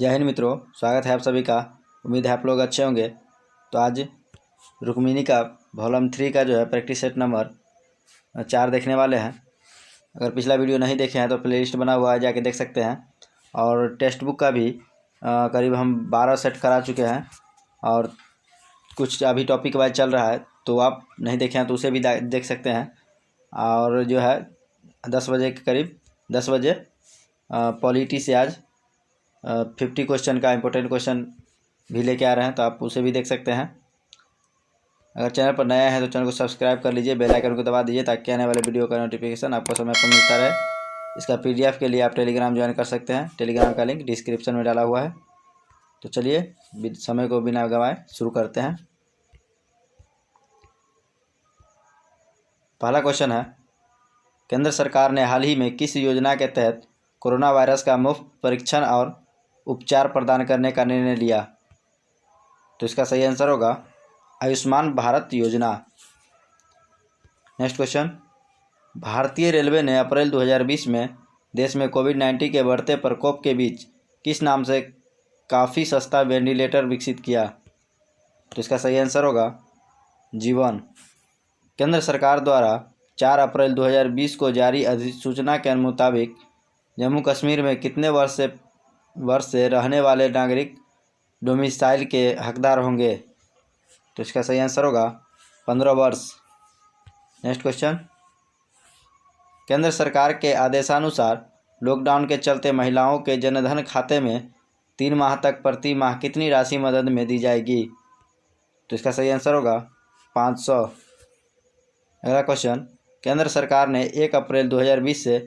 जय हिंद मित्रों, स्वागत है आप सभी का। उम्मीद है आप लोग अच्छे होंगे। तो आज रुक्मिणी का वॉल्यूम 3 का जो है प्रैक्टिस सेट नंबर 4 देखने वाले हैं। अगर पिछला वीडियो नहीं देखे हैं तो प्लेलिस्ट बना हुआ है, जाके देख सकते हैं। और टेक्स्ट बुक का भी करीब हम 12 सेट करा चुके हैं और कुछ अभी टॉपिक वाइज चल रहा है, तो आप नहीं देखे हैं तो उसे भी देख सकते हैं। और जो है 10 बजे के करीब 10 बजे पॉलिटी से आज 50 क्वेश्चन का इम्पोर्टेंट क्वेश्चन भी लेके आ रहे हैं, तो आप उसे भी देख सकते हैं। अगर चैनल पर नया है तो चैनल को सब्सक्राइब कर लीजिए, बेल आइकन को दबा दीजिए ताकि आने वाले वीडियो का नोटिफिकेशन आपको समय पर मिलता रहे। इसका PDF के लिए आप टेलीग्राम ज्वाइन कर सकते हैं। टेलीग्राम का लिंक डिस्क्रिप्शन में डाला हुआ है। तो चलिए समय को बिना गंवाए शुरू करते हैं। पहला क्वेश्चन है, केंद्र सरकार ने हाल ही में किस योजना के तहत कोरोना वायरस का मुफ्त परीक्षण और उपचार प्रदान करने का निर्णय लिया? तो इसका सही आंसर होगा आयुष्मान भारत योजना। नेक्स्ट क्वेश्चन, भारतीय रेलवे ने अप्रैल 2020 में देश में कोविड-19 के बढ़ते प्रकोप के बीच किस नाम से काफ़ी सस्ता वेंटिलेटर विकसित किया? तो इसका सही आंसर होगा जीवन। केंद्र सरकार द्वारा 4 अप्रैल 2020 को जारी अधिसूचना के मुताबिक जम्मू कश्मीर में कितने वर्ष से रहने वाले नागरिक डोमिसाइल के हकदार होंगे? तो इसका सही आंसर होगा 15 वर्ष। नेक्स्ट क्वेश्चन, केंद्र सरकार के आदेशानुसार लॉकडाउन के चलते महिलाओं के जनधन खाते में 3 माह तक प्रति माह कितनी राशि मदद में दी जाएगी? तो इसका सही आंसर होगा 500। अगला क्वेश्चन, केंद्र सरकार ने 1 अप्रैल 2020 से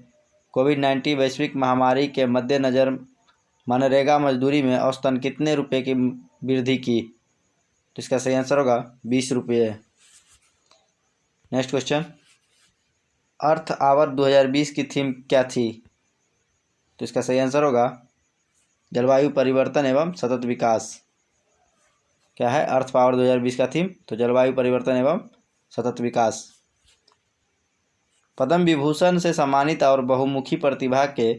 कोविड-19 वैश्विक महामारी के मद्देनज़र मनरेगा मजदूरी में औसतन कितने रुपए की वृद्धि की? तो इसका सही आंसर होगा 20 रुपये। नेक्स्ट क्वेश्चन, अर्थ आवर 2020 की थीम क्या थी? तो इसका सही आंसर होगा जलवायु परिवर्तन एवं सतत विकास। क्या है अर्थ पावर 2020 का थीम? तो जलवायु परिवर्तन एवं सतत विकास। पद्म विभूषण से सम्मानित और बहुमुखी प्रतिभा के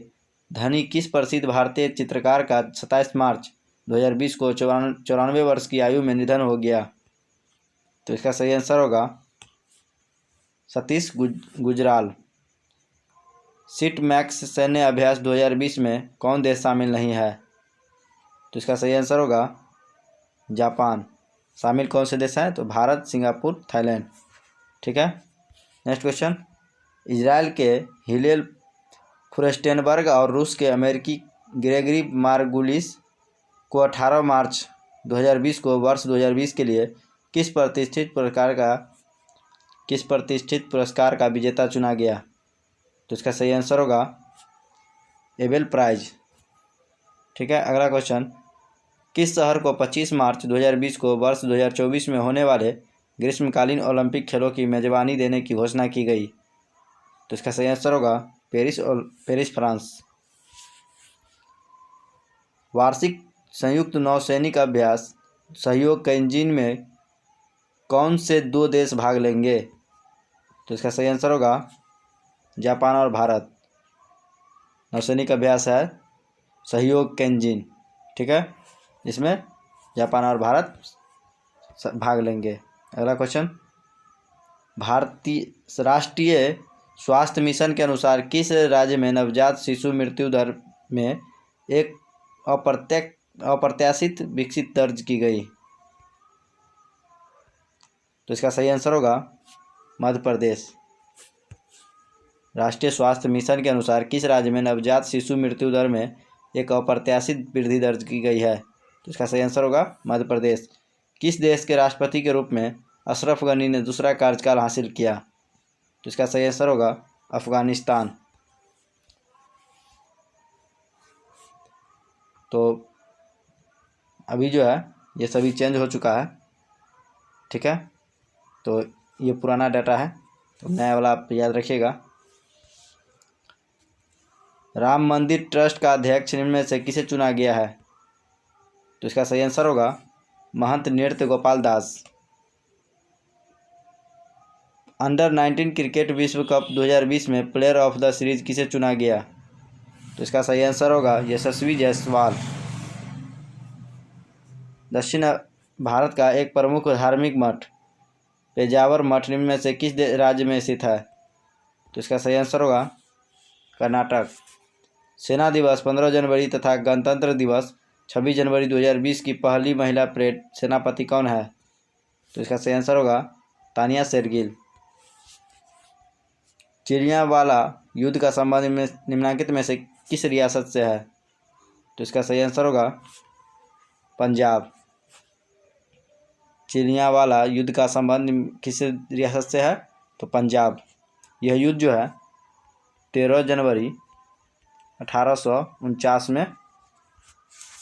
धनी किस प्रसिद्ध भारतीय चित्रकार का 27 मार्च 2020 को 94 वर्ष की आयु में निधन हो गया? तो इसका सही आंसर होगा सतीश गुजराल। सिट मैक्स सैन्य अभ्यास 2020 में कौन देश शामिल नहीं है? तो इसका सही आंसर होगा जापान। शामिल कौन से देश हैं? तो भारत, सिंगापुर, थाईलैंड। ठीक है। नेक्स्ट क्वेश्चन, इजराइल के हिलेल फुर्स्टेनबर्ग और रूस के अमेरिकी ग्रेगरी मार्गुलिस को 18 मार्च 2020 को वर्ष 2020 के लिए किस प्रतिष्ठित पुरस्कार का विजेता चुना गया? तो इसका सही आंसर होगा एबेल प्राइज। ठीक है। अगला क्वेश्चन, किस शहर को 25 मार्च 2020 को वर्ष 2024 में होने वाले ग्रीष्मकालीन ओलंपिक खेलों की मेजबानी देने की घोषणा की गई? तो इसका सही आंसर होगा पेरिस, फ्रांस। वार्षिक संयुक्त नौसैनिक अभ्यास सहयोग के इंजन में कौन से 2 देश भाग लेंगे? तो इसका सही आंसर होगा जापान और भारत। नौसैनिक अभ्यास है सहयोग के इंजन। ठीक है, इसमें जापान और भारत भाग लेंगे। अगला क्वेश्चन, भारतीय राष्ट्रीय स्वास्थ्य मिशन के अनुसार किस राज्य में नवजात शिशु मृत्यु दर में एक अप्रत्याशित विकसित दर्ज की गई? तो इसका सही आंसर होगा मध्य प्रदेश। राष्ट्रीय स्वास्थ्य मिशन के अनुसार किस राज्य में नवजात शिशु मृत्यु दर में एक अप्रत्याशित वृद्धि दर्ज की गई है? तो इसका सही आंसर होगा मध्य प्रदेश। किस देश के राष्ट्रपति के रूप में अशरफ गनी ने दूसरा कार्यकाल हासिल किया? तो इसका सही आंसर होगा अफगानिस्तान। तो अभी जो है ये सभी चेंज हो चुका है। ठीक है, तो ये पुराना डाटा है, तो नया वाला आप याद रखिएगा। राम मंदिर ट्रस्ट का अध्यक्ष निम्न में से किसे चुना गया है? तो इसका सही आंसर होगा महंत नृत्य गोपाल दास। अंडर 19 क्रिकेट विश्व कप 2020 में प्लेयर ऑफ द सीरीज किसे चुना गया? तो इसका सही आंसर होगा यशस्वी जायसवाल। दक्षिण भारत का एक प्रमुख धार्मिक मठ पेजावर मठ निम्न में से किस राज्य में स्थित है? तो इसका सही आंसर होगा कर्नाटक। सेना दिवस 15 जनवरी तथा गणतंत्र दिवस 26 जनवरी 2020 की पहली महिला परेड सेनापति कौन है? तो इसका सही आंसर होगा तानिया शेरगिल। चिड़ियावाला युद्ध का संबंध निम्नलिखित में से किस रियासत से है? तो इसका सही आंसर होगा पंजाब। चिड़ियावाला युद्ध का संबंध किस रियासत से है? तो पंजाब। यह युद्ध जो है 13 जनवरी 1849 में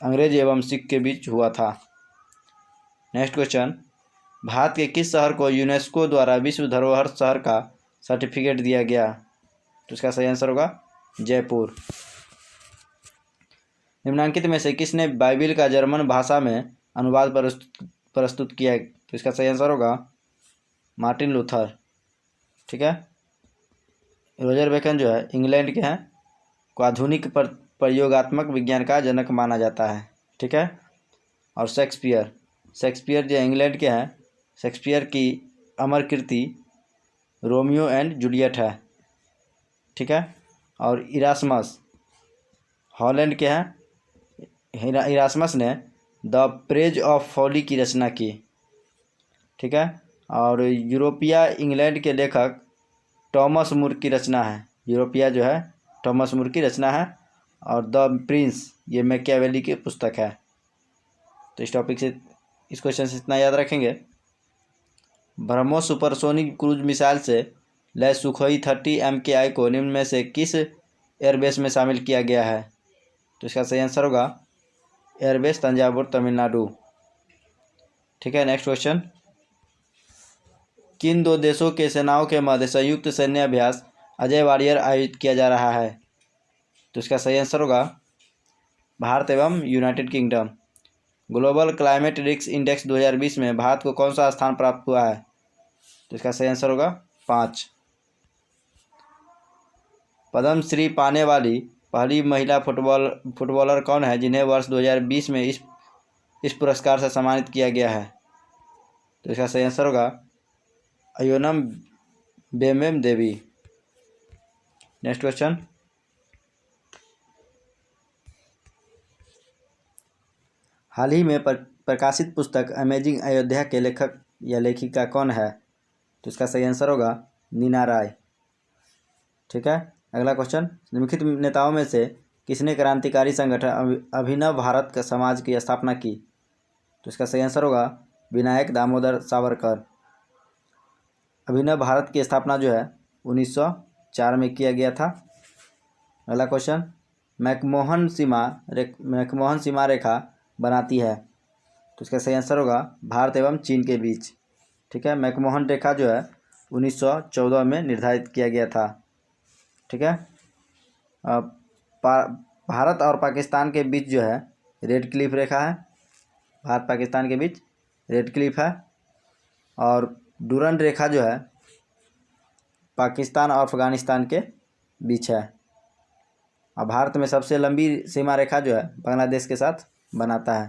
अंग्रेज एवं सिख के बीच हुआ था। नेक्स्ट क्वेश्चन, भारत के किस शहर को यूनेस्को द्वारा विश्व धरोहर शहर का सर्टिफिकेट दिया गया? तो इसका सही आंसर होगा जयपुर। निम्नलिखित में से किसने बाइबिल का जर्मन भाषा में अनुवाद प्रस्तुत किया? तो इसका सही आंसर होगा मार्टिन लूथर। ठीक है। रोजर बेकन जो है इंग्लैंड के हैं, को आधुनिक प्रयोगात्मक विज्ञान का जनक माना जाता है। ठीक है। और शेक्सपियर जो इंग्लैंड के हैं, शेक्सपियर की अमर कृति रोमियो एंड जूलियट है। ठीक है। और इरास्मस हॉलैंड के हैं, इरास्मस ने द प्रेज ऑफ फॉली की रचना की। ठीक है। और यूरोपिया इंग्लैंड के लेखक टॉमस मूर की रचना है। यूरोपिया जो है टॉमस मूर की रचना है। और द प्रिंस ये मैकियावेली की पुस्तक है। तो इस टॉपिक से इस क्वेश्चन से इतना याद रखेंगे। ब्रह्मोस सुपरसोनिक क्रूज मिसाइल से लैस सुखोई 30 MKI को निम्न में से किस एयरबेस में शामिल किया गया है? तो इसका सही आंसर होगा एयरबेस तंजावुर तमिलनाडु। ठीक है। नेक्स्ट क्वेश्चन, किन दो देशों के सेनाओं के मध्य संयुक्त सैन्य अभ्यास अजय वारियर आयोजित किया जा रहा है? तो इसका सही आंसर होगा भारत एवं United kingdom. Global climate risk index 2020 में भारत को कौन सा स्थान प्राप्त हुआ है? तो इसका सही आंसर होगा 5। पद्मश्री पाने वाली पहली महिला फुटबॉलर कौन है जिन्हें वर्ष 2020 में इस पुरस्कार से सम्मानित किया गया है? तो इसका सही आंसर होगा अयोनम बेमेम देवी। नेक्स्ट क्वेश्चन, हाल ही में प्रकाशित पुस्तक अमेजिंग अयोध्या के लेखक या लेखिका कौन है? तो इसका सही आंसर होगा नीना राय। ठीक है। अगला क्वेश्चन, निम्नलिखित नेताओं में से किसने क्रांतिकारी संगठन अभिनव भारत का समाज की स्थापना की? तो इसका सही आंसर होगा विनायक दामोदर सावरकर। अभिनव भारत की स्थापना जो है 1904 में किया गया था। अगला क्वेश्चन, मैकमोहन सीमा रेखा बनाती है? तो इसका सही आंसर होगा भारत एवं चीन के बीच। ठीक है। मैकमोहन रेखा जो है 1914 में निर्धारित किया गया था। ठीक है। भारत और पाकिस्तान के बीच जो है रेड क्लिफ रेखा है। भारत पाकिस्तान के बीच रेड क्लिफ है। और डूरंड रेखा जो है पाकिस्तान और अफगानिस्तान के बीच है। और भारत में सबसे लंबी सीमा रेखा जो है बांग्लादेश के साथ बनाता है।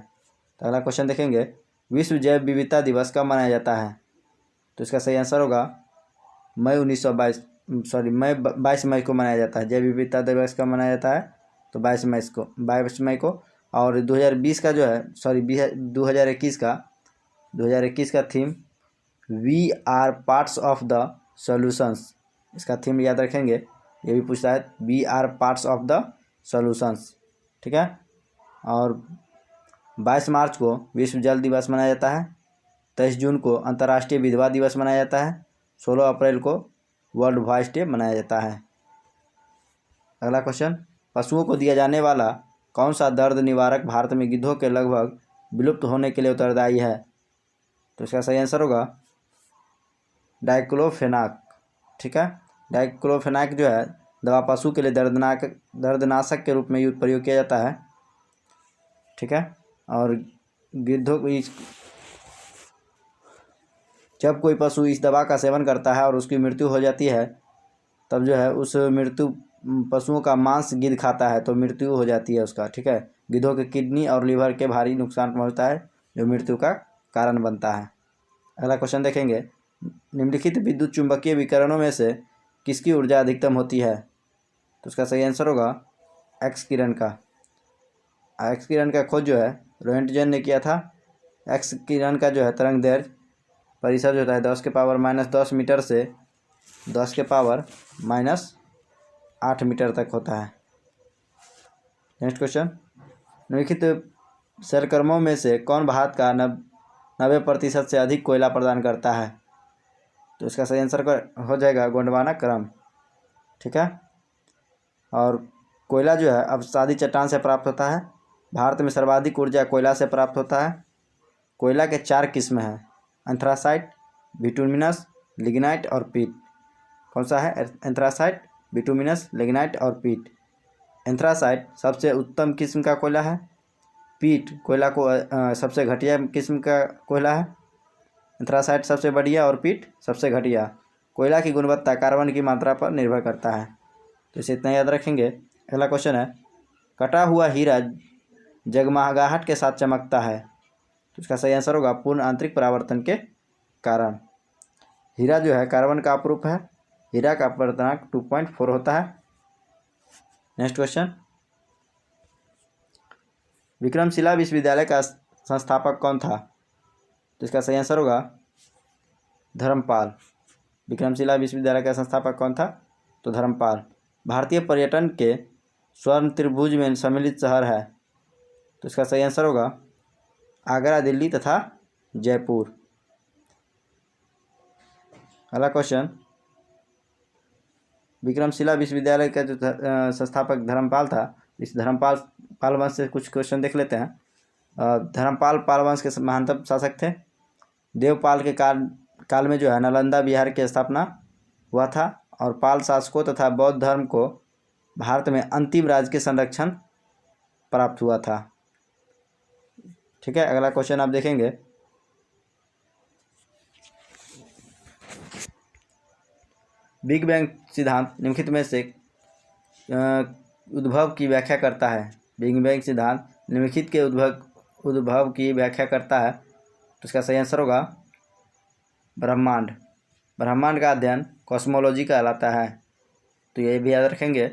तो अगला क्वेश्चन देखेंगे, विश्व जैव विविधता दिवस कब मनाया जाता है? तो इसका सही आंसर होगा मई 22 मई को मनाया जाता है। जैव विविधता दिवस कब मनाया जाता है? तो 22 मई को। और 2020 का जो है 2021 का theme we are parts of the solutions. इसका थीम याद रखेंगे, ये भी पूछता है we are parts of the solutions. ठीक है। और 22 मार्च को विश्व जल दिवस मनाया जाता है। 23 जून को अंतर्राष्ट्रीय विधवा दिवस मनाया जाता है। 16 अप्रैल को वर्ल्ड वॉइस डे मनाया जाता है। अगला क्वेश्चन, पशुओं को दिया जाने वाला कौन सा दर्द निवारक भारत में गिद्धों के लगभग विलुप्त होने के लिए उत्तरदायी है? तो इसका सही आंसर होगा डाइक्लोफेनाक। ठीक है। डाइक्लोफेनाक जो है दवा पशु के लिए दर्दनाशक के रूप में प्रयोग किया जाता है। ठीक है। और गिद्धों को जब कोई पशु इस दवा का सेवन करता है और उसकी मृत्यु हो जाती है, तब जो है उस मृत्यु पशुओं का मांस गिद्ध खाता है तो मृत्यु हो जाती है उसका। ठीक है। गिद्धों के किडनी और लीवर के भारी नुकसान पहुंचता है जो मृत्यु का कारण बनता है। अगला क्वेश्चन देखेंगे, निम्नलिखित विद्युत चुंबकीय विकिरणों में से किसकी ऊर्जा अधिकतम होती है? तो उसका सही आंसर होगा एक्स किरण का। एक्स किरण का खोज जो है रोएंटजन ने किया था। एक्स किरण का जो है तरंग दैर्ध्य परिसर जो होता है 10⁻⁻10 मीटर से 10⁻⁻8 मीटर तक होता है। नेक्स्ट क्वेश्चन, निम्नलिखित सरकर्मों में से कौन भारत का 90% से अधिक कोयला प्रदान करता है? तो इसका सही आंसर हो जाएगा गोंडवाना क्रम। ठीक है, और कोयला जो है अब सादी चट्टान से प्राप्त होता है। भारत में सर्वाधिक ऊर्जा कोयला से प्राप्त होता है। कोयला के 4 किस्म हैं, एंथ्रासाइट, बिटुमिनस, लिग्नाइट और पीट। कौन सा है? एंथ्रासाइट, बिटुमिनस, लिग्नाइट और पीट। एंथ्रासाइट सबसे उत्तम किस्म का कोयला है। पीट कोयला को सबसे घटिया किस्म का कोयला है। एंथ्रासाइट सबसे बढ़िया और पीट सबसे घटिया। कोयला की गुणवत्ता कार्बन की मात्रा पर निर्भर करता है। तो इसे इतना याद रखेंगे। अगला क्वेश्चन है, कटा हुआ हीरा जगमगाहट के साथ चमकता है। तो इसका सही आंसर होगा पूर्ण आंतरिक परावर्तन के कारण। हीरा जो है कार्बन का अपरूप है। हीरा का अपवर्तनांक 2.4 होता है। नेक्स्ट क्वेश्चन, विक्रमशिला विश्वविद्यालय का संस्थापक कौन था? तो इसका सही आंसर होगा धर्मपाल। विक्रमशिला विश्वविद्यालय का संस्थापक कौन था? तो धर्मपाल। भारतीय पर्यटन के स्वर्ण त्रिभुज में सम्मिलित शहर है। तो इसका सही आंसर होगा आगरा, दिल्ली तथा जयपुर। अगला क्वेश्चन, विक्रमशिला विश्वविद्यालय का जो संस्थापक धर्मपाल था, इस धर्मपाल पाल वंश से कुछ क्वेश्चन देख लेते हैं। धर्मपाल पाल वंश के महानतम शासक थे। देवपाल के काल में जो है नालंदा बिहार की स्थापना हुआ था और पाल शासकों तथा बौद्ध धर्म को भारत में अंतिम राजकीय संरक्षण प्राप्त हुआ था। ठीक है, अगला क्वेश्चन आप देखेंगे, बिग बैंग सिद्धांत निम्नलिखित में से उद्भव की व्याख्या करता है। बिग बैंग सिद्धांत निम्नलिखित के उद्भव की व्याख्या करता है। तो इसका सही आंसर होगा ब्रह्मांड। ब्रह्मांड का अध्ययन कॉस्मोलॉजी कहलाता है। तो ये भी याद रखेंगे।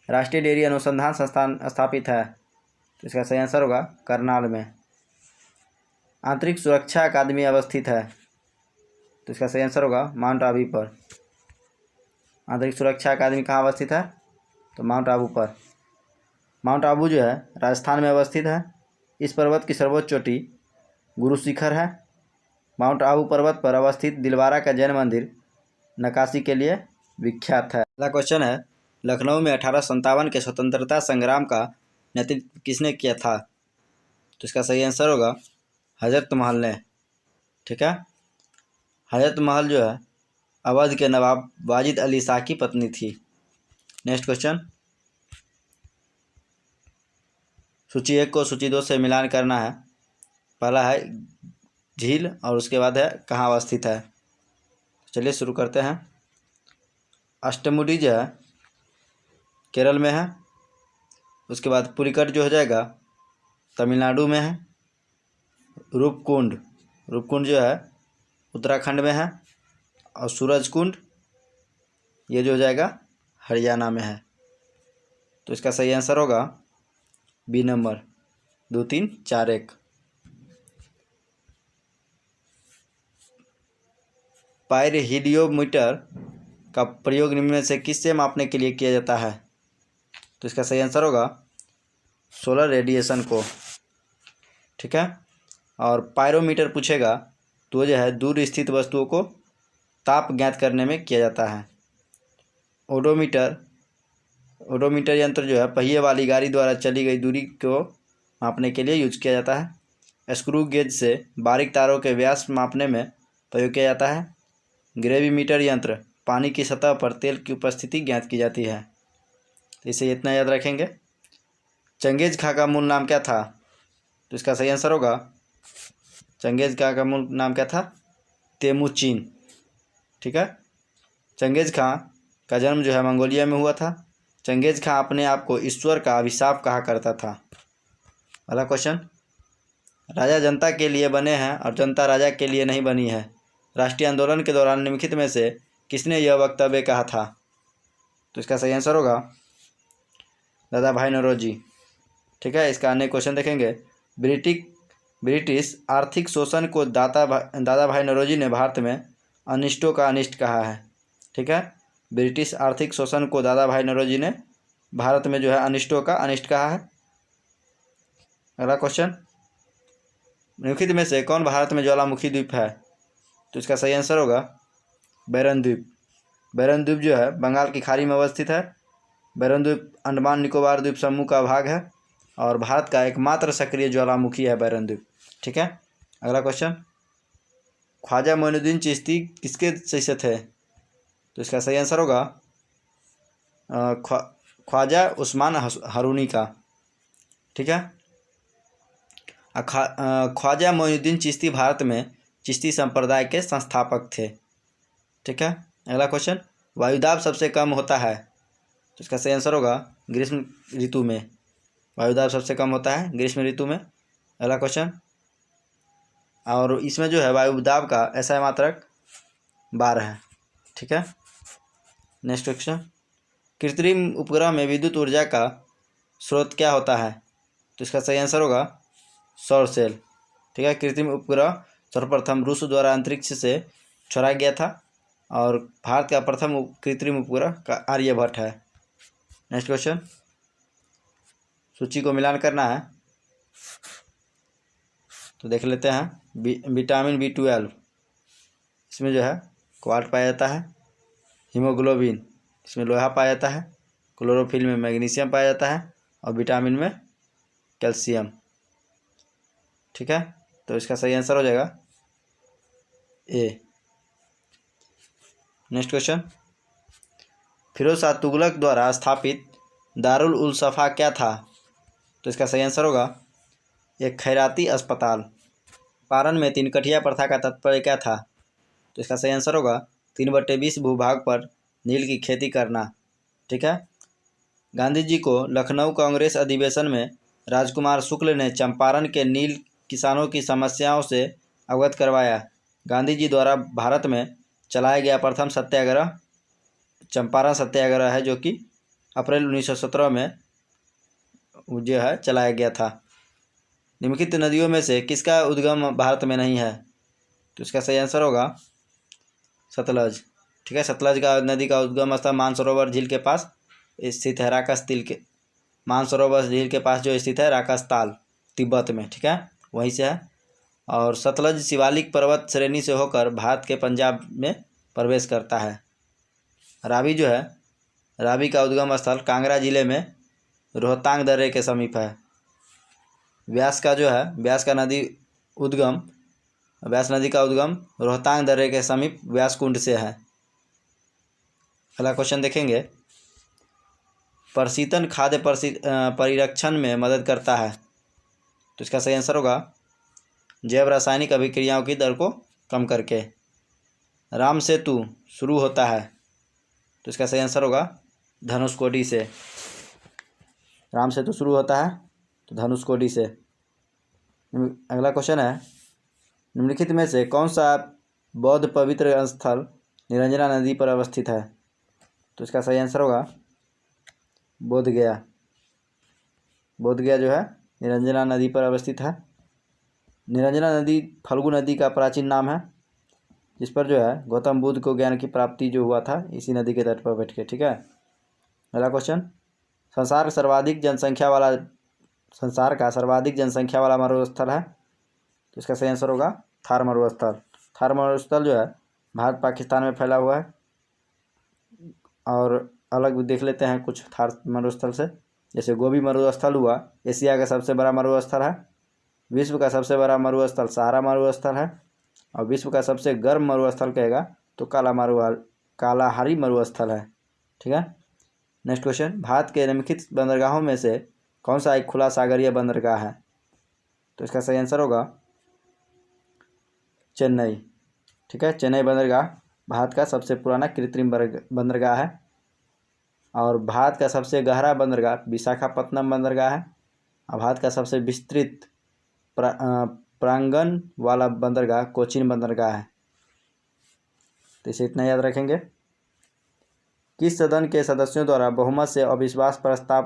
राष्ट्रीय डेयरी अनुसंधान संस्थान स्थापित है। तो इसका सही आंसर होगा करनाल में। आंतरिक सुरक्षा अकादमी अवस्थित है। तो इसका सही आंसर होगा माउंट आबू पर। आंतरिक सुरक्षा अकादमी कहाँ अवस्थित है? तो माउंट आबू पर। माउंट आबू जो है राजस्थान में अवस्थित है। इस पर्वत की सर्वोच्च चोटी गुरु शिखर है। माउंट आबू पर्वत पर अवस्थित दिलवारा का जैन मंदिर नक्काशी के लिए विख्यात है। अगला क्वेश्चन है, लखनऊ में 1857 के स्वतंत्रता संग्राम का नेतृत्व किसने किया था? तो इसका सही आंसर होगा हजरत महल ने। ठीक है, हजरत महल जो है अवध के नवाब वाजिद अली शाह की पत्नी थी। नेक्स्ट क्वेश्चन, सूची 1 को सूची 2 से मिलान करना है। पहला है झील और उसके बाद है कहाँ अवस्थित है। चलिए शुरू करते हैं। अष्टमुडी जो है केरल में है। उसके बाद पुलिकट जो हो जाएगा तमिलनाडु में है। रूपकुंड जो है उत्तराखंड में है। और सूरजकुंड ये जो हो जाएगा हरियाणा में है। तो इसका सही आंसर होगा बी नंबर 2 3 4 1। पाइरोहीलियोमीटर का प्रयोग निम्न में से किससे मापने के लिए किया जाता है? तो इसका सही आंसर होगा सोलर रेडिएशन को। ठीक है, और पायरोमीटर पूछेगा तो जो है दूर स्थित वस्तुओं को ताप ज्ञात करने में किया जाता है। ओडोमीटर यंत्र जो है पहिए वाली गाड़ी द्वारा चली गई दूरी को मापने के लिए यूज किया जाता है। स्क्रू गेज से बारीक तारों के व्यास मापने में प्रयोग किया जाता है। ग्रेविमीटर यंत्र पानी की सतह पर तेल की उपस्थिति ज्ञात की जाती है। इसे इतना याद रखेंगे। चंगेज खां का मूल नाम क्या था? तो इसका सही आंसर होगा चंगेज खां का मूल नाम क्या था? तेमुचिन। ठीक है, चंगेज खां का जन्म जो है मंगोलिया में हुआ था। चंगेज खां अपने आप को ईश्वर का अभिशाप कहा करता था। अगला क्वेश्चन, राजा जनता के लिए बने हैं और जनता राजा के लिए नहीं बनी है। राष्ट्रीय आंदोलन के दौरान निम्नलिखित में से किसने यह वक्तव्य कहा था? तो इसका सही आंसर होगा दादा भाई नौरोजी। ठीक है, इसका अन्य क्वेश्चन देखेंगे। ब्रिटिश आर्थिक शोषण को दादा भाई नौरोजी ने भारत में अनिष्टों का अनिष्ट कहा है। ठीक है, ब्रिटिश आर्थिक शोषण को दादा भाई नौरोजी ने भारत में जो है अनिष्टों का अनिष्ट कहा है। अगला क्वेश्चन, निम्नलिखित में से कौन भारत में ज्वालामुखी द्वीप है? तो इसका सही आंसर होगा बैरन द्वीप। बैरन द्वीप जो है बंगाल की खाड़ी में अवस्थित है। बैरन द्वीप अंडमान निकोबार द्वीप समूह का भाग है और भारत का एकमात्र सक्रिय ज्वालामुखी है बैरन द्वीप। ठीक है, अगला क्वेश्चन, ख्वाजा मोइनुद्दीन चिश्ती किसके शिष्य थे? तो इसका सही आंसर होगा ख्वाजा उस्मान हारूनी का। ठीक है, ख्वाजा मोइनुद्दीन चिश्ती भारत में चिश्ती संप्रदाय के संस्थापक थे। ठीक है, अगला क्वेश्चन, वायुदाब सबसे कम होता है? तो इसका सही आंसर होगा ग्रीष्म ऋतु में। वायुदाब सबसे कम होता है ग्रीष्म ऋतु में। अगला क्वेश्चन, और इसमें जो है वायुदाब का SI मात्रक 12 है। ठीक है, नेक्स्ट क्वेश्चन, कृत्रिम उपग्रह में विद्युत ऊर्जा का स्रोत क्या होता है? तो इसका सही आंसर होगा सौर सेल। ठीक है, कृत्रिम उपग्रह सर्वप्रथम रूस द्वारा अंतरिक्ष से छोड़ा गया था और भारत का प्रथम कृत्रिम उपग्रह का आर्यभट्ट है। नेक्स्ट क्वेश्चन, सूची को मिलान करना है तो देख लेते हैं। विटामिन B12 इसमें जो है क्वार्ट पाया जाता है। हीमोग्लोबिन इसमें लोहा पाया जाता है। क्लोरोफिल में मैग्नीशियम पाया जाता है और विटामिन में कैल्शियम। ठीक है, तो इसका सही आंसर हो जाएगा A। Next question, Firoz Shah Tughlaq द्वारा स्थापित दारुल उल सफ़ा क्या था? तो इसका सही आंसर होगा एक खैराती अस्पताल। पारन में 3 कठिया प्रथा का तात्पर्य क्या था? तो इसका सही आंसर होगा 3/20 भूभाग पर नील की खेती करना। ठीक है, गांधी जी को लखनऊ कांग्रेस अधिवेशन में राजकुमार शुक्ल ने चंपारण के नील किसानों की समस्याओं से अवगत करवाया। गांधी जी द्वारा भारत में चलाया गया प्रथम सत्याग्रह चंपारण सत्याग्रह है, जो कि अप्रैल 1917 में जो है चलाया गया था। निम्नलिखित नदियों में से किसका उद्गम भारत में नहीं है? तो इसका सही आंसर होगा सतलज। ठीक है, सतलज का नदी का उद्गम स्थल मानसरोवर झील के पास स्थित है। राकास्तिल के मानसरोवर झील के पास जो स्थित है राकास्ताल तिब्बत में। ठीक है, वहीं से है। और सतलज शिवालिक पर्वत श्रेणी से होकर भारत के पंजाब में प्रवेश करता है। रावी जो है रावी का उद्गम स्थल कांगड़ा जिले में रोहतांग दर्रे के समीप है। व्यास नदी का उद्गम रोहतांग दर्रे के समीप व्यास कुंड से है। अगला क्वेश्चन देखेंगे, प्रशीतन खाद्य परिरक्षण में मदद करता है। तो इसका सही आंसर होगा जैव रासायनिक अभिक्रियाओं की दर को कम करके। राम सेतु शुरू होता है। तो इसका सही आंसर होगा धनुषकोडी से। राम सेतु शुरू होता है तो धनुषकोडी से। अगला क्वेश्चन है, निम्नलिखित में से कौन सा बौद्ध पवित्र स्थल निरंजना नदी पर अवस्थित है? तो इसका सही आंसर होगा बोधगया। बोधगया जो है निरंजना नदी पर अवस्थित है। निरंजना नदी फल्गु नदी का प्राचीन नाम है, जिस पर जो है गौतम बुद्ध को ज्ञान की प्राप्ति जो हुआ था इसी नदी के तट पर बैठ के। ठीक है, अगला क्वेश्चन, संसार का सर्वाधिक जनसंख्या वाला मरुस्थल है। तो इसका सही आंसर होगा थार मरुस्थल। थार मरुस्थल जो है भारत पाकिस्तान में फैला हुआ है। और अलग देख लेते हैं कुछ थार मरुस्थल से, जैसे गोबी मरुस्थल हुआ एशिया का सबसे बड़ा मरुस्थल है। विश्व का सबसे बड़ा मरुस्थल सहारा मरुस्थल है। और विश्व का सबसे गर्म मरुस्थल कहेगा तो कालाहारी मरुस्थल है। ठीक है, नेक्स्ट क्वेश्चन, भारत के निम्नलिखित बंदरगाहों में से कौन सा एक खुला सागरीय बंदरगाह है? तो इसका सही आंसर होगा चेन्नई। ठीक है, चेन्नई बंदरगाह भारत का सबसे पुराना कृत्रिम बंदरगाह है। और भारत का सबसे गहरा बंदरगाह विशाखापत्तनम बंदरगाह है। और भारत का सबसे विस्तृत प्रांगण वाला बंदरगाह कोचीन बंदरगाह है। तो इसे इतना याद रखेंगे। किस सदन के सदस्यों द्वारा बहुमत से अविश्वास प्रस्ताव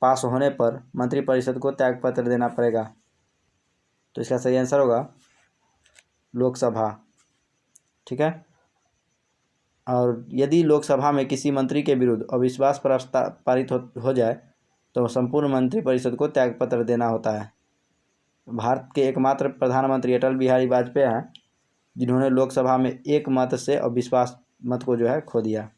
पास होने पर मंत्रिपरिषद को त्यागपत्र देना पड़ेगा? तो इसका सही आंसर होगा लोकसभा। ठीक है। और यदि लोकसभा में किसी मंत्री के विरुद्ध अविश्वास प्रस्ताव पारित हो जाए तो संपूर्ण मंत्रिपरिषद को त्यागपत्र देना होता है। भारत के एकमात्र प्रधानमंत्री अटल बिहारी वाजपेयी हैं जिन्होंने लोकसभा में एक मत से अविश्वास मत को जो है खो दिया।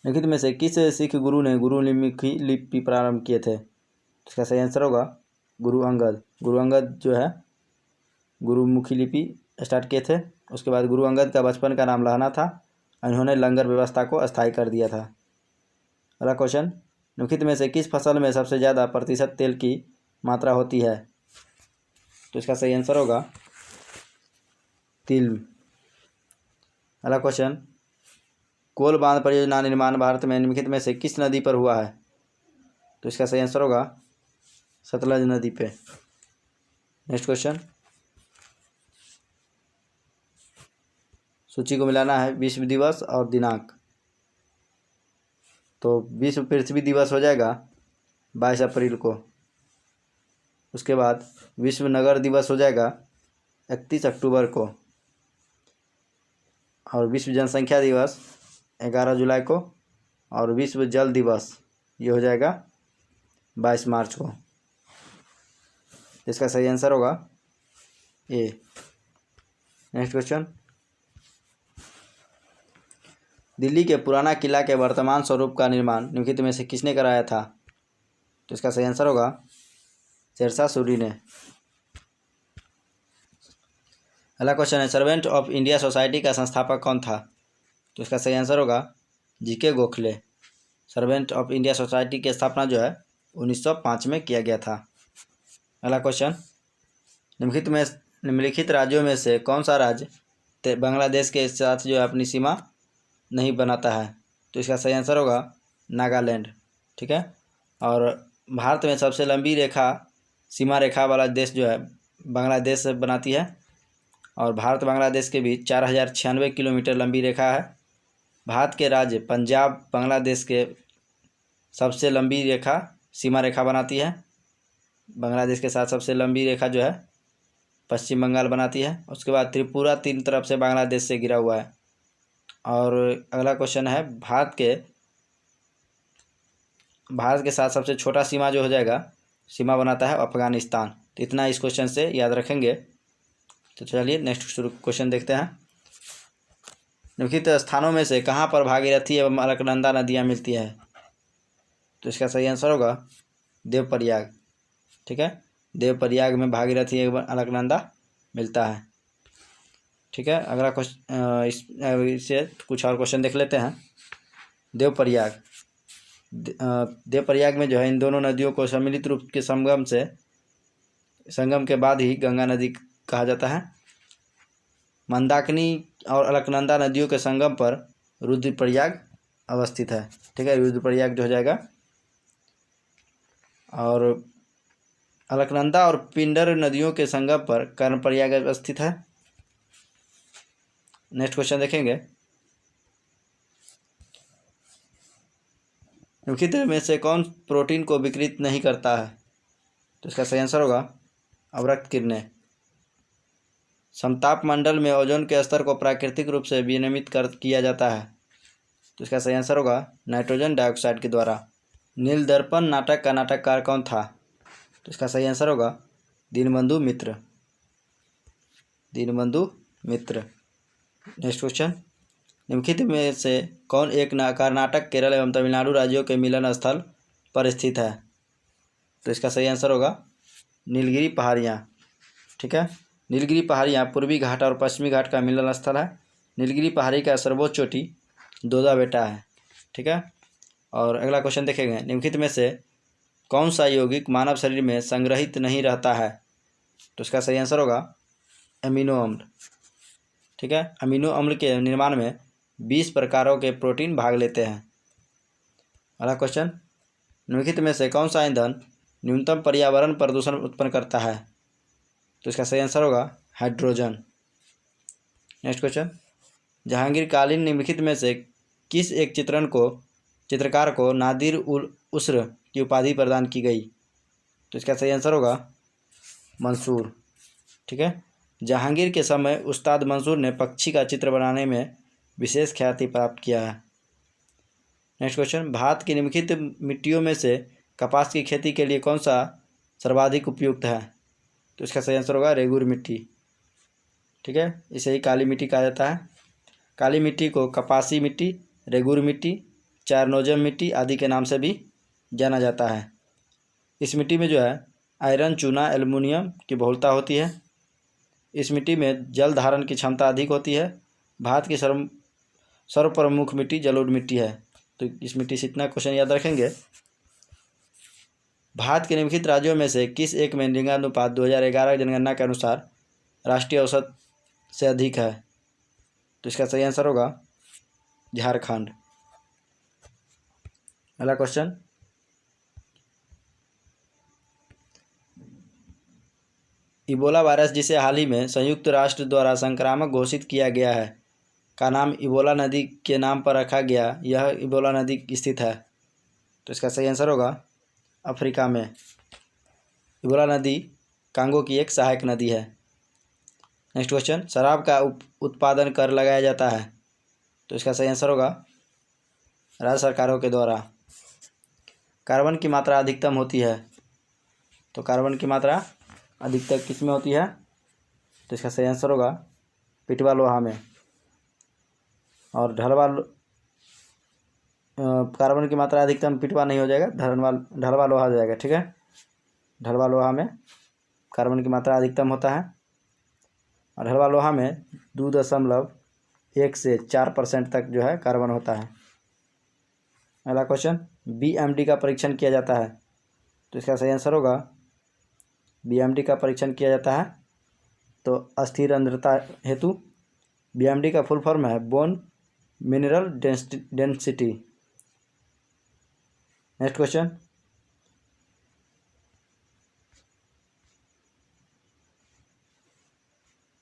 निम्नलिखित में से किस सिख गुरु ने गुरुमुखी लिपि प्रारंभ किए थे? इसका सही आंसर होगा गुरु अंगद। गुरु अंगद जो है गुरुमुखी लिपि स्टार्ट किए थे। उसके बाद गुरु अंगद का बचपन का नाम लहना था। इन्होंने लंगर व्यवस्था को अस्थायी कर दिया था। अगला क्वेश्चन, निम्नलिखित में से किस फसल में सबसे ज़्यादा प्रतिशत तेल की मात्रा होती है? तो इसका सही आंसर होगा तिल। अगला क्वेश्चन, कोल बांध परियोजना निर्माण भारत में निम्नलिखित में से किस नदी पर हुआ है? तो इसका सही आंसर होगा सतलज नदी पे। नेक्स्ट क्वेश्चन, सूची को मिलाना है विश्व दिवस और दिनांक। तो विश्व पृथ्वी दिवस हो जाएगा 22 अप्रैल को। उसके बाद विश्व नगर दिवस हो जाएगा 31 अक्टूबर को। और विश्व जनसंख्या दिवस 11 जुलाई को। और विश्व जल दिवस ये हो जाएगा 22 मार्च को। इसका सही आंसर होगा ए। नेक्स्ट क्वेश्चन, दिल्ली के पुराना किला के वर्तमान स्वरूप का निर्माण निम्नलिखित में से किसने कराया था? तो इसका सही आंसर होगा शेरशाह सूरी ने। अगला क्वेश्चन है, सर्वेंट ऑफ इंडिया सोसाइटी का संस्थापक कौन था? तो इसका सही आंसर होगा GK Gokhale. Servant of India society की स्थापना जो है 1905 में किया गया था। अगला क्वेश्चन, निम्नलिखित राज्यों में से कौन सा राज्य बांग्लादेश के साथ जो है अपनी सीमा नहीं बनाता है? तो इसका सही आंसर होगा नागालैंड। ठीक है। और भारत में सबसे लंबी सीमा रेखा वाला देश जो है बांग्लादेश बनाती है। और भारत बांग्लादेश के बीच 4096 किलोमीटर लंबी रेखा है। भारत के राज्य पंजाब बांग्लादेश के सबसे लंबी सीमा रेखा बनाती है। बांग्लादेश के साथ सबसे लंबी रेखा जो है पश्चिम बंगाल बनाती है। उसके बाद त्रिपुरा 3 तरफ से बांग्लादेश से घिरा हुआ है। और अगला क्वेश्चन है, भारत के साथ सबसे छोटा सीमा जो हो जाएगा सीमा बनाता है अफगानिस्तान। तो इतना इस क्वेश्चन से याद रखेंगे। तो चलिए नेक्स्ट क्वेश्चन देखते हैं। निम्नलिखित स्थानों में से कहाँ पर भागीरथी एवं अलकनंदा नदियाँ मिलती है? तो इसका सही आंसर होगा देवप्रयाग। ठीक है। देवप्रयाग में भागीरथी एवं अलकनंदा मिलता है। ठीक है। अगला क्वेश्चन, इससे कुछ और क्वेश्चन देख लेते हैं। देवप्रयाग में जो है इन दोनों नदियों को सम्मिलित रूप के संगम के बाद ही गंगा नदी कहा जाता है। मंदाकिनी और अलकनंदा नदियों के संगम पर रुद्रप्रयाग अवस्थित है। ठीक है। रुद्रप्रयाग जो हो जाएगा। और अलकनंदा और पिंडर नदियों के संगम पर कर्णप्रयाग अवस्थित है। नेक्स्ट क्वेश्चन देखेंगे। निम्नलिखित में से कौन प्रोटीन को विकृत नहीं करता है? तो इसका सही आंसर होगा अवरक्त किरणें। समताप मंडल में ओजोन के स्तर को प्राकृतिक रूप से विनियमित किया जाता है। तो इसका सही आंसर होगा नाइट्रोजन डाइऑक्साइड के द्वारा। नीलदर्पण नाटक का नाटककार कौन था? तो इसका सही आंसर होगा दीनबंधु मित्र। दीनबंधु मित्र। नेक्स्ट क्वेश्चन, निम्नलिखित में से कौन एक कर्नाटक, केरल एवं तमिलनाडु राज्यों के मिलन स्थल पर स्थित है? तो इसका सही आंसर होगा नीलगिरी पहाड़ियाँ। ठीक है। नीलगिरी पहाड़ियाँ पूर्वी घाट और पश्चिमी घाट का मिलन स्थल है। नीलगिरी पहाड़ी का सर्वोच्च चोटी दोदा बेटा है। ठीक है। और अगला क्वेश्चन देखेंगे। निम्नलिखित में से कौन सा यौगिक मानव शरीर में संग्रहित नहीं रहता है? तो इसका सही आंसर होगा अमीनो अम्ल। ठीक है। अमीनो अम्ल के निर्माण में 20 प्रकारों के प्रोटीन भाग लेते हैं। अगला क्वेश्चन, निम्नलिखित में से कौन सा ईंधन न्यूनतम पर्यावरण प्रदूषण उत्पन्न करता है? तो इसका सही आंसर होगा हाइड्रोजन। नेक्स्ट क्वेश्चन, जहांगीर कालीन निम्नलिखित में से किस एक चित्रकार को नादिर उल उस्र की उपाधि प्रदान की गई? तो इसका सही आंसर होगा मंसूर। ठीक है, जहांगीर के समय उस्ताद मंसूर ने पक्षी का चित्र बनाने में विशेष ख्याति प्राप्त किया है। नेक्स्ट क्वेश्चन, भारत की निम्नलिखित मिट्टियों में से कपास की खेती के लिए कौन सा सर्वाधिक उपयुक्त है? तो इसका सही आंसर होगा रेगूर मिट्टी। ठीक है, इसे ही काली मिट्टी कहा जाता है। काली मिट्टी को कपासी मिट्टी, रेगूर मिट्टी, चारनोजम मिट्टी आदि के नाम से भी जाना जाता है। इस मिट्टी में जो है आयरन, चूना, एल्युमिनियम की बहुलता होती है। इस मिट्टी में जल धारण की क्षमता अधिक होती है। भारत की सर्वप्रमुख मिट्टी जलोढ़ मिट्टी है। तो इस मिट्टी से इतना क्वेश्चन याद रखेंगे। भारत के निम्नलिखित राज्यों में से किस एक में लिंगानुपात 2011 जनगणना के अनुसार राष्ट्रीय औसत से अधिक है? तो इसका सही आंसर होगा झारखंड। अगला क्वेश्चन, इबोला वायरस जिसे हाल ही में संयुक्त राष्ट्र द्वारा संक्रामक घोषित किया गया है का नाम इबोला नदी के नाम पर रखा गया, यह इबोला नदी स्थित है? तो इसका सही आंसर होगा अफ्रीका में। इबोला नदी कांगो की एक सहायक नदी है। नेक्स्ट क्वेश्चन, शराब का उत्पादन कर लगाया जाता है? तो इसका सही आंसर होगा राज्य सरकारों के द्वारा। कार्बन की मात्रा अधिकतम होती है? तो कार्बन की मात्रा अधिकतम किस में होती है? तो इसका सही आंसर होगा पिटवा लोहा में। और कार्बन की मात्रा अधिकतम पिटवा नहीं हो जाएगा, ढलवा लोहा हो जाएगा। ठीक है, ढलवा लोहा में कार्बन की मात्रा अधिकतम होता है। और ढलवा लोहा में 2.1 से 4% तक जो है कार्बन होता है। अगला क्वेश्चन, BMD का परीक्षण किया जाता है? तो इसका सही आंसर होगा BMD का परीक्षण किया जाता है तो अस्थिर आर्द्रता हेतु। BMD का फुल फॉर्म है bone mineral density. Next question,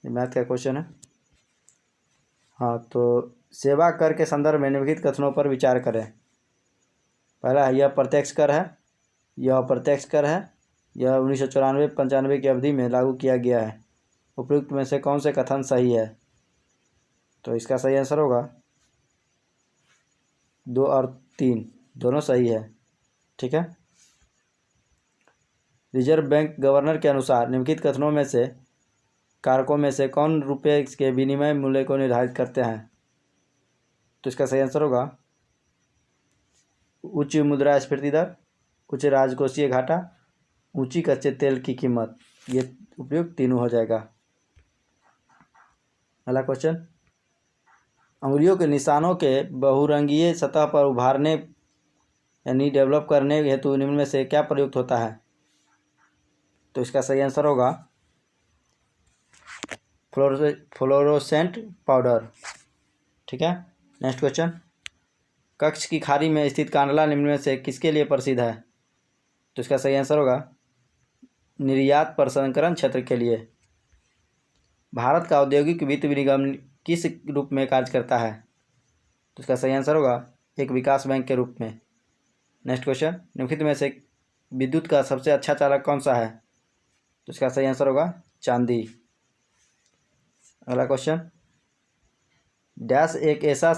math का क्वेश्चन है। हाँ, तो सेवा कर के संदर्भ में निम्नलिखित कथनों पर विचार करें। पहला है यह प्रत्यक्ष कर है, यह अप्रत्यक्ष कर है, यह 1994-95 की अवधि में लागू किया गया है। उपयुक्त में से कौन से कथन सही है? तो इसका सही आंसर होगा 2 और 3 दोनों सही है। ठीक है, रिजर्व बैंक गवर्नर के अनुसार निम्नलिखित कथनों में से कारकों में से कौन रुपये के विनिमय मूल्य को निर्धारित करते हैं? तो इसका सही आंसर होगा उच्च मुद्रास्फीति दर, उच्च राजकोषीय घाटा, ऊंची कच्चे तेल की कीमत। ये उपयुक्त तीनों हो जाएगा। अगला क्वेश्चन, अंगुलियों के निशानों के बहुरंगीय सतह पर उभारने यानी डेवलप करने हेतु निम्न में से क्या प्रयुक्त होता है? तो इसका सही आंसर होगा फ्लोरोसेंट पाउडर। ठीक है, नेक्स्ट क्वेश्चन, कक्ष की खाड़ी में स्थित कांडला निम्न में से किसके लिए प्रसिद्ध है? तो इसका सही आंसर होगा निर्यात प्रसंस्करण क्षेत्र के लिए। भारत का औद्योगिक वित्त निगम किस रूप में कार्य करता है? तो इसका सही आंसर होगा एक विकास बैंक के रूप में। नेक्स्ट क्वेश्चन, निम्नलिखित में से विद्युत का सबसे अच्छा चालक कौन सा है? तो इसका सही आंसर होगा चांदी। अगला क्वेश्चन, डैश एक ऐसा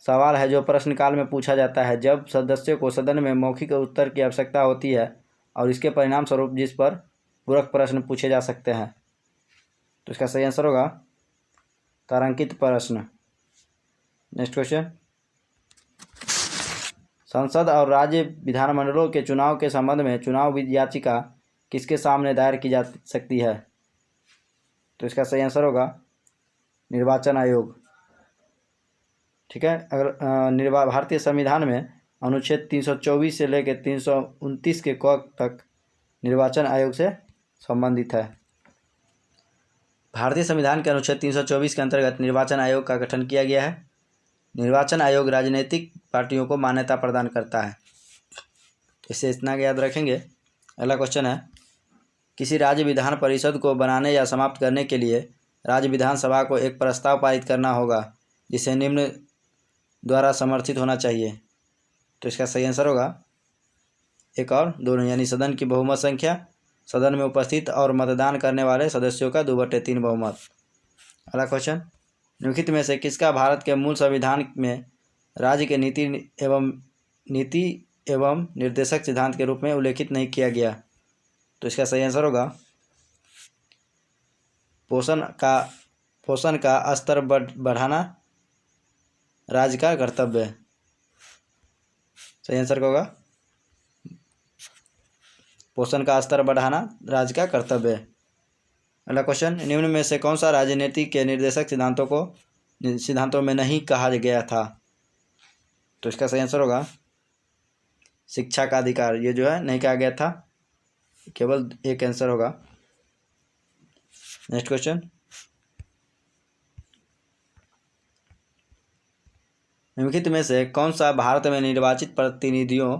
सवाल है जो प्रश्नकाल में पूछा जाता है जब सदस्यों को सदन में मौखिक उत्तर की आवश्यकता होती है और इसके परिणाम स्वरूप जिस पर पूरक प्रश्न पूछे जा सकते हैं। तो इसका सही आंसर होगा तारांकित प्रश्न। नेक्स्ट क्वेश्चन, संसद और राज्य विधानमंडलों के चुनाव के संबंध में चुनाव याचिका किसके सामने दायर की जा सकती है? तो इसका सही आंसर होगा निर्वाचन आयोग। ठीक है, अगर भारतीय संविधान में अनुच्छेद 324 से लेकर 329 के क तक निर्वाचन आयोग से संबंधित है। भारतीय संविधान के अनुच्छेद 324 के अंतर्गत निर्वाचन आयोग का गठन किया गया है। निर्वाचन आयोग राजनीतिक पार्टियों को मान्यता प्रदान करता है। इसे इतना याद रखेंगे अगला क्वेश्चन है, किसी राज्य विधान परिषद को बनाने या समाप्त करने के लिए राज्य विधानसभा को एक प्रस्ताव पारित करना होगा जिसे निम्न द्वारा समर्थित होना चाहिए। तो इसका सही आंसर होगा एक और दोनों, यानी सदन की बहुमत संख्या, सदन में उपस्थित और मतदान करने वाले सदस्यों का 2/3 बहुमत। अगला क्वेश्चन, निम्नलिखित में से किसका भारत के मूल संविधान में राज्य के नीति एवं निर्देशक सिद्धांत के रूप में उल्लेखित नहीं किया गया। तो इसका सही आंसर होगा पोषण का स्तर बढ़ाना राज्य का कर्तव्य। सही आंसर क्या होगा, पोषण का स्तर बढ़ाना राज्य का कर्तव्य। अगला क्वेश्चन, निम्न में से कौन सा राजनीति के निर्देशक सिद्धांतों में नहीं कहा गया था। तो इसका सही आंसर होगा शिक्षा का अधिकार। ये जो है नहीं कहा गया था, केवल एक आंसर होगा। नेक्स्ट क्वेश्चन, निम्नलिखित में से कौन सा भारत में निर्वाचित प्रतिनिधियों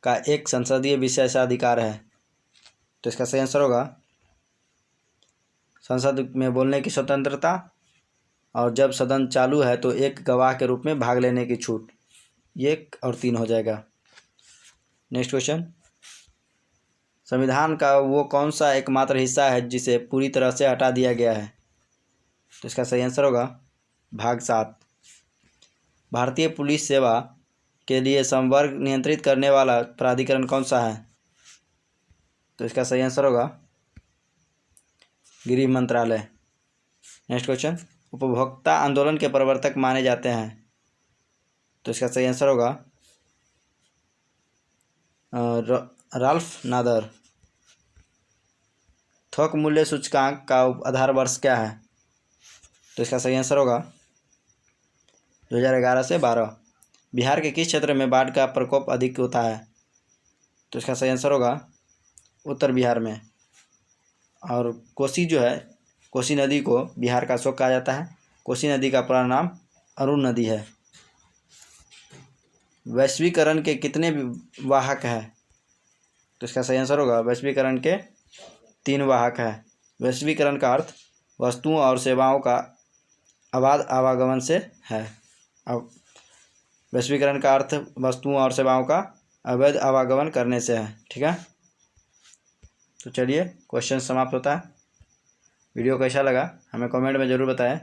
का एक संसदीय विशेषाधिकार है। तो इसका सही आंसर होगा संसद में बोलने की स्वतंत्रता और जब सदन चालू है तो एक गवाह के रूप में भाग लेने की छूट। ये 1 और 3 हो जाएगा। नेक्स्ट क्वेश्चन, संविधान का वो कौन सा एकमात्र हिस्सा है जिसे पूरी तरह से हटा दिया गया है। तो इसका सही आंसर होगा भाग 7। भारतीय पुलिस सेवा के लिए संवर्ग नियंत्रित करने वाला प्राधिकरण कौन सा है। तो इसका सही आंसर होगा गृह मंत्रालय। नेक्स्ट क्वेश्चन, उपभोक्ता आंदोलन के प्रवर्तक माने जाते हैं। तो इसका सही आंसर होगा राल्फ नादर। थोक मूल्य सूचकांक का आधार वर्ष क्या है। तो इसका सही आंसर होगा 2011 से 12। बिहार के किस क्षेत्र में बाढ़ का प्रकोप अधिक होता है। तो इसका सही आंसर होगा उत्तर बिहार में। और कोसी जो है, कोसी नदी को बिहार का शोक कहा जाता है। कोसी नदी का पूरा नाम अरुण नदी है। वैश्वीकरण के कितने वाहक हैं। तो इसका सही आंसर होगा वैश्वीकरण के 3 वाहक है। वैश्वीकरण का अर्थ वस्तुओं और सेवाओं का अबाध आवागमन से है। अब वैश्वीकरण का अर्थ वस्तुओं और सेवाओं का अवैध आवागमन करने से है। ठीक है, तो चलिए क्वेश्चन समाप्त होता है। वीडियो कैसा लगा हमें कमेंट में ज़रूर बताएं,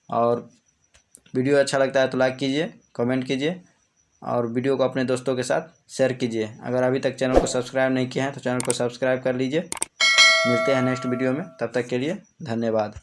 और वीडियो अच्छा लगता है तो लाइक कीजिए, कमेंट कीजिए और वीडियो को अपने दोस्तों के साथ शेयर कीजिए। अगर अभी तक चैनल को सब्सक्राइब नहीं किया है तो चैनल को सब्सक्राइब कर लीजिए। मिलते हैं नेक्स्ट वीडियो में, तब तक के लिए धन्यवाद।